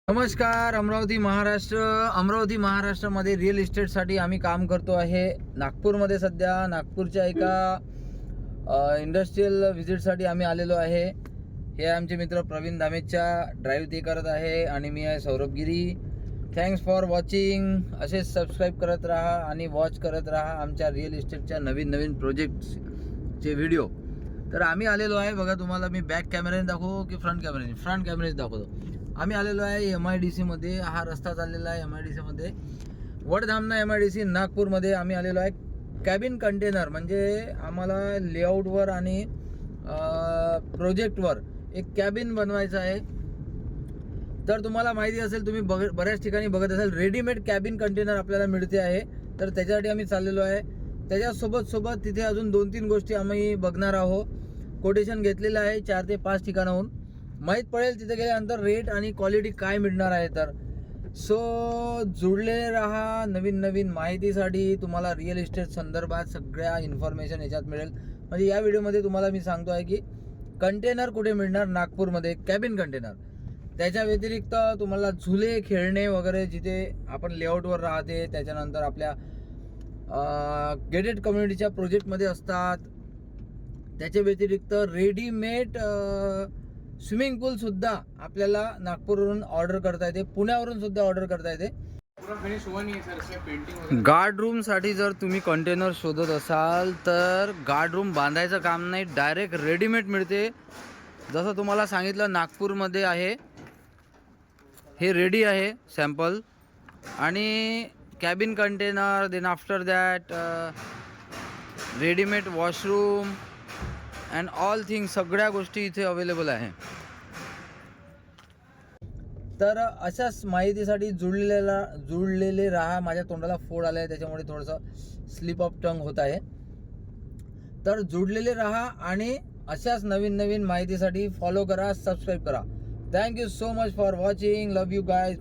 नमस्कार. अमरावती महाराष्ट्रामध्ये रिअल इस्टेटसाठी आम्ही काम करतो आहे. नागपूरमध्ये सध्या नागपूरच्या एका इंडस्ट्रियल व्हिजिटसाठी आम्ही आलेलो आहे. हे आमचे मित्र प्रवीण धामेच्या ड्राईव्ह ते करत आहे आणि मी आहे Saurabh Giri. Thanks for watching. असेच सबस्क्राईब करत राहा आणि वॉच करत राहा आमच्या रिअल इस्टेटच्या नवीन प्रोजेक्टचे व्हिडिओ. तर आम्ही आलेलो आहे बघा. तुम्हाला मी बॅक कॅमेऱ्याने दाखवू की फ्रंट कॅमेऱ्याने दाखवतो. आम्ही आलेलो आहे MIDC मध्ये. हा रस्ता चाललेला आहे MIDC मध्ये, वडधामना MIDC नागपूरमध्ये. आम्ही आलेलो आहे कॅबिन कंटेनर, म्हणजे आम्हाला लेआउटवर आणि प्रोजेक्टवर एक कॅबिन बनवायचं आहे. तर तुम्हाला माहिती असेल, तुम्ही बऱ्याच ठिकाणी बघत असाल रेडीमेड कॅबिन कंटेनर आपल्याला मिळते आहे. तर त्याच्यासाठी आम्ही चाललेलो आहे. त्याच्यासोबत तिथे अजून 2-3 गोष्टी आम्ही बघणार आहोत. कोटेशन घेतलेलं आहे 4 ते 5 ठिकाणाहून. माहीत पडेल तिथे गेल्यानंतर रेट आणि क्वालिटी काय मिळणार आहे. तर जुळले राहा नवीन माहितीसाठी. तुम्हाला रिअल इस्टेट संदर्भात सगळ्या इन्फॉर्मेशन याच्यात मिळेल. म्हणजे या व्हिडिओमध्ये तुम्हाला मी सांगतो आहे की कंटेनर कुठे मिळणार नागपूरमध्ये, कॅबिन कंटेनर. त्याच्या व्यतिरिक्त तुम्हाला झुले, खेळणे वगैरे जिथे आपण लेआउटवर राहते, त्याच्यानंतर आपल्या गेटेड कम्युनिटीच्या प्रोजेक्टमध्ये असतात. त्याच्या व्यतिरिक्त रेडीमेड स्विमिंग पूल सुद्धा आपल्याला नागपूरवरून ऑर्डर करता येते, पुण्यावरून सुद्धा ऑर्डर करता येते. गार्ड रूम साठी जर तुम्ही कंटेनर शोधत असाल तर गार्ड रूम बांधायचं काम नाही, डायरेक्ट रेडीमेड मिळते. जसं तुम्हाला सांगितलं नागपूरमध्ये आहे, हे रेडी आहे सॅम्पल. आणि cabin container, then after that readymade washroom and all things, सगळ्या गोष्टी इथे अवेलेबल आहे. तर अशाच माहितीसाठी जुळलेले राहा. माझ्या तोंडाला फोड आला आहे, त्याच्यामुळे थोडंसं स्लिप ऑफ टंग होत आहे. तर जुळलेले राहा आणि अशाच नवीन माहितीसाठी फॉलो करा, सबस्क्राईब करा. Thank you so much for watching. Love you guys.